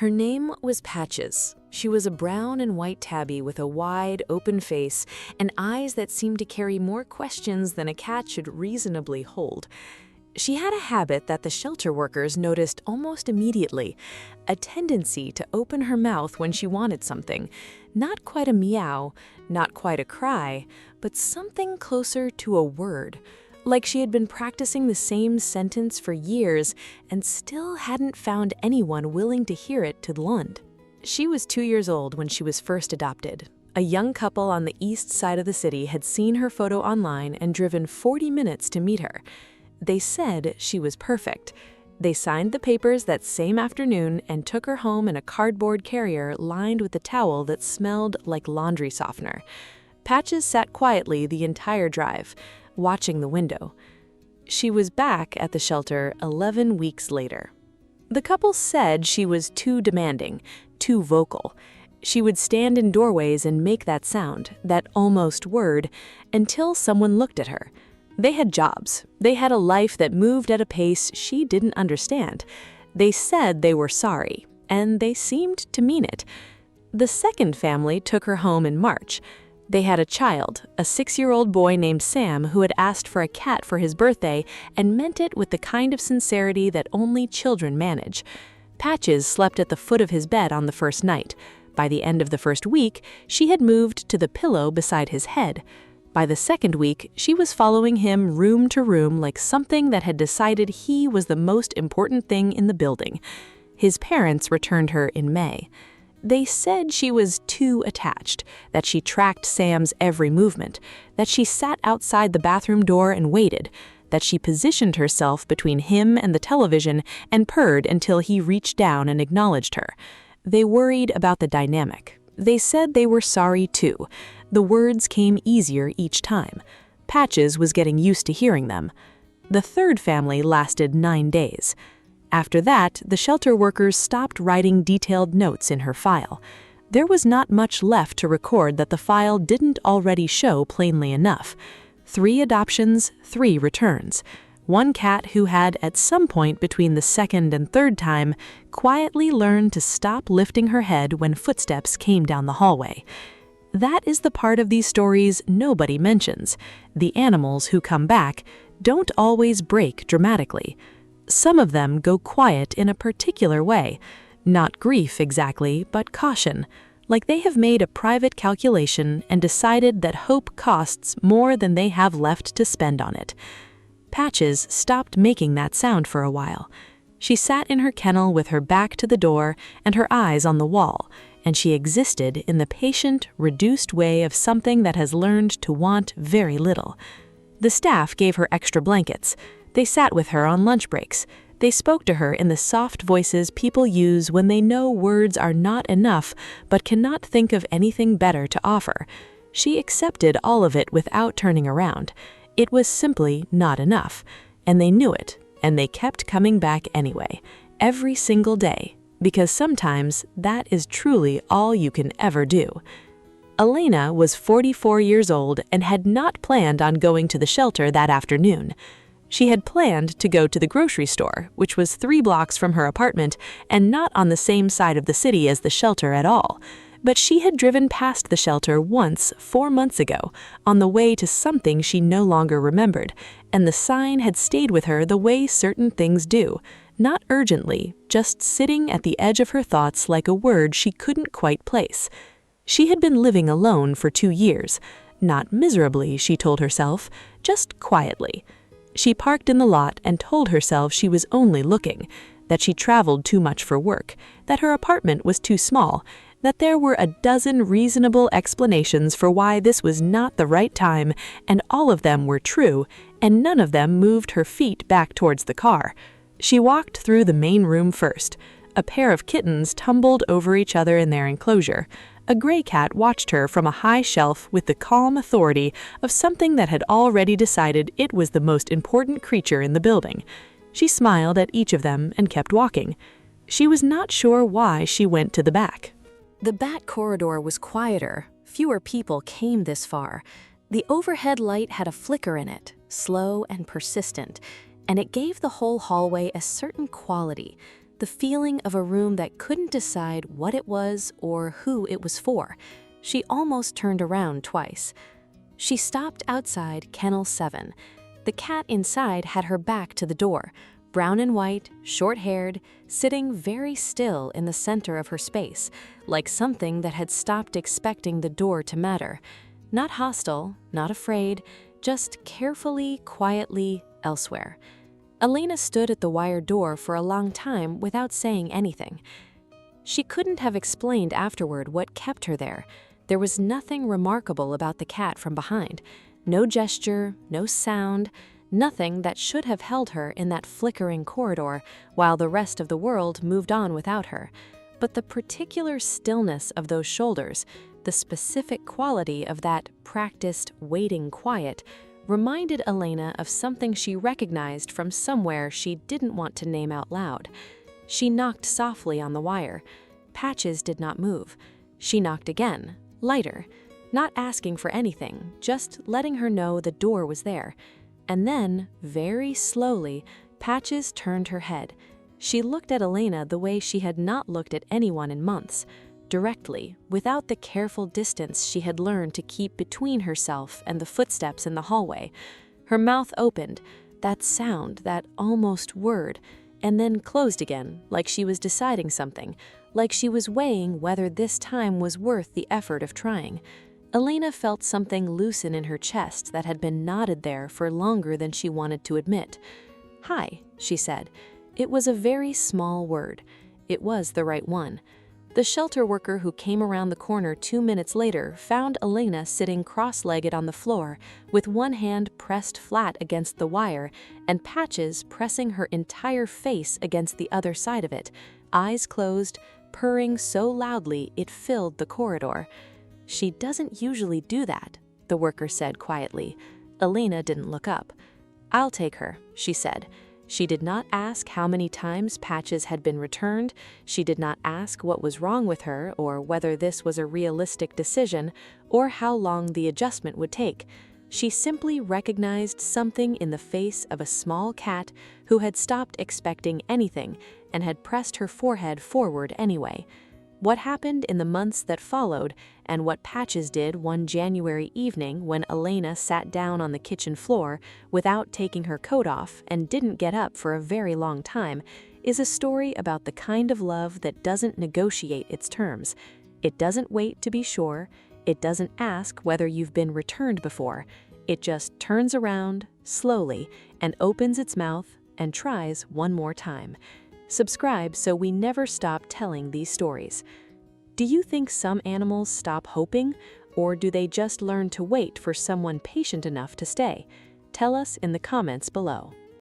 Her name was Patches. She was a brown and white tabby with a wide, open face and eyes that seemed to carry more questions than a cat should reasonably hold. She had a habit that the shelter workers noticed almost immediately, a tendency to open her mouth when she wanted something. Not quite a meow, not quite a cry, but something closer to a word. Like she had been practicing the same sentence for years and still hadn't found anyone willing to hear it to Lund. She was 2 years old when she was first adopted. A young couple on the east side of the city had seen her photo online and driven 40 minutes to meet her. They said she was perfect. They signed the papers that same afternoon and took her home in a cardboard carrier lined with a towel that smelled like laundry softener. Patches sat quietly the entire drive, watching the window. She was back at the shelter 11 weeks later. The couple said she was too demanding, too vocal. She would stand in doorways and make that sound, that almost word, until someone looked at her. They had jobs. They had a life that moved at a pace she didn't understand. They said they were sorry, and they seemed to mean it. The second family took her home in March. They had a child, a 6-year-old boy named Sam who had asked for a cat for his birthday and meant it with the kind of sincerity that only children manage. Patches slept at the foot of his bed on the first night. By the end of the first week, she had moved to the pillow beside his head. By the second week, she was following him room to room like something that had decided he was the most important thing in the building. His parents returned her in May. They said she was too attached, that she tracked Sam's every movement, that she sat outside the bathroom door and waited, that she positioned herself between him and the television and purred until he reached down and acknowledged her. They worried about the dynamic. They said they were sorry too. The words came easier each time. Patches was getting used to hearing them. The third family lasted 9 days. After that, the shelter workers stopped writing detailed notes in her file. There was not much left to record that the file didn't already show plainly enough. 3 adoptions, 3 returns. One cat who had, at some point between the second and third time, quietly learned to stop lifting her head when footsteps came down the hallway. That is the part of these stories nobody mentions. The animals who come back don't always break dramatically. Some of them go quiet in a particular way. Not grief exactly, but caution. Like they have made a private calculation and decided that hope costs more than they have left to spend on it. Patches stopped making that sound for a while. She sat in her kennel with her back to the door and her eyes on the wall, and she existed in the patient, reduced way of something that has learned to want very little. The staff gave her extra blankets. They sat with her on lunch breaks. They spoke to her in the soft voices people use when they know words are not enough but cannot think of anything better to offer. She accepted all of it without turning around. It was simply not enough, and they knew it, and they kept coming back anyway, every single day, because sometimes that is truly all you can ever do. Elena was 44 years old and had not planned on going to the shelter that afternoon. She had planned to go to the grocery store, which was 3 blocks from her apartment and not on the same side of the city as the shelter at all. But she had driven past the shelter once 4 months ago on the way to something she no longer remembered, and the sign had stayed with her the way certain things do, not urgently, just sitting at the edge of her thoughts like a word she couldn't quite place. She had been living alone for 2 years, not miserably, she told herself, just quietly. She parked in the lot and told herself she was only looking, that she traveled too much for work, that her apartment was too small, that there were a dozen reasonable explanations for why this was not the right time, and all of them were true, and none of them moved her feet back towards the car. She walked through the main room first. A pair of kittens tumbled over each other in their enclosure. A gray cat watched her from a high shelf with the calm authority of something that had already decided it was the most important creature in the building. She smiled at each of them and kept walking. She was not sure why she went to the back. The back corridor was quieter. Fewer people came this far. The overhead light had a flicker in it, slow and persistent, and it gave the whole hallway a certain quality. the feeling of a room that couldn't decide what it was or who it was for. She almost turned around twice. She stopped outside Kennel 7. The cat inside had her back to the door, brown and white, short-haired, sitting very still in the center of her space, like something that had stopped expecting the door to matter. Not hostile, not afraid, just carefully, quietly elsewhere. Elena stood at the wire door for a long time without saying anything. She couldn't have explained afterward what kept her there. There was nothing remarkable about the cat from behind. No gesture, no sound, nothing that should have held her in that flickering corridor while the rest of the world moved on without her. But the particular stillness of those shoulders, the specific quality of that practiced waiting quiet, reminded Elena of something she recognized from somewhere she didn't want to name out loud. She knocked softly on the wire. Patches did not move. She knocked again, lighter, not asking for anything, just letting her know the door was there. And then, very slowly, Patches turned her head. She looked at Elena the way she had not looked at anyone in months, directly, without the careful distance she had learned to keep between herself and the footsteps in the hallway. Her mouth opened, that sound, that almost word, and then closed again, like she was deciding something, like she was weighing whether this time was worth the effort of trying. Elena felt something loosen in her chest that had been knotted there for longer than she wanted to admit. "Hi," she said. It was a very small word. It was the right one. The shelter worker who came around the corner 2 minutes later found Elena sitting cross-legged on the floor with one hand pressed flat against the wire and Patches pressing her entire face against the other side of it, eyes closed, purring so loudly it filled the corridor. "She doesn't usually do that," the worker said quietly. Elena didn't look up. "I'll take her," she said. She did not ask how many times Patches had been returned. She did not ask what was wrong with her or whether this was a realistic decision or how long the adjustment would take. She simply recognized something in the face of a small cat who had stopped expecting anything and had pressed her forehead forward anyway. What happened in the months that followed, and what Patches did one January evening when Elena sat down on the kitchen floor without taking her coat off and didn't get up for a very long time, is a story about the kind of love that doesn't negotiate its terms. It doesn't wait to be sure. It doesn't ask whether you've been returned before. It just turns around, slowly, and opens its mouth and tries one more time. Subscribe so we never stop telling these stories. Do you think some animals stop hoping, or do they just learn to wait for someone patient enough to stay? Tell us in the comments below.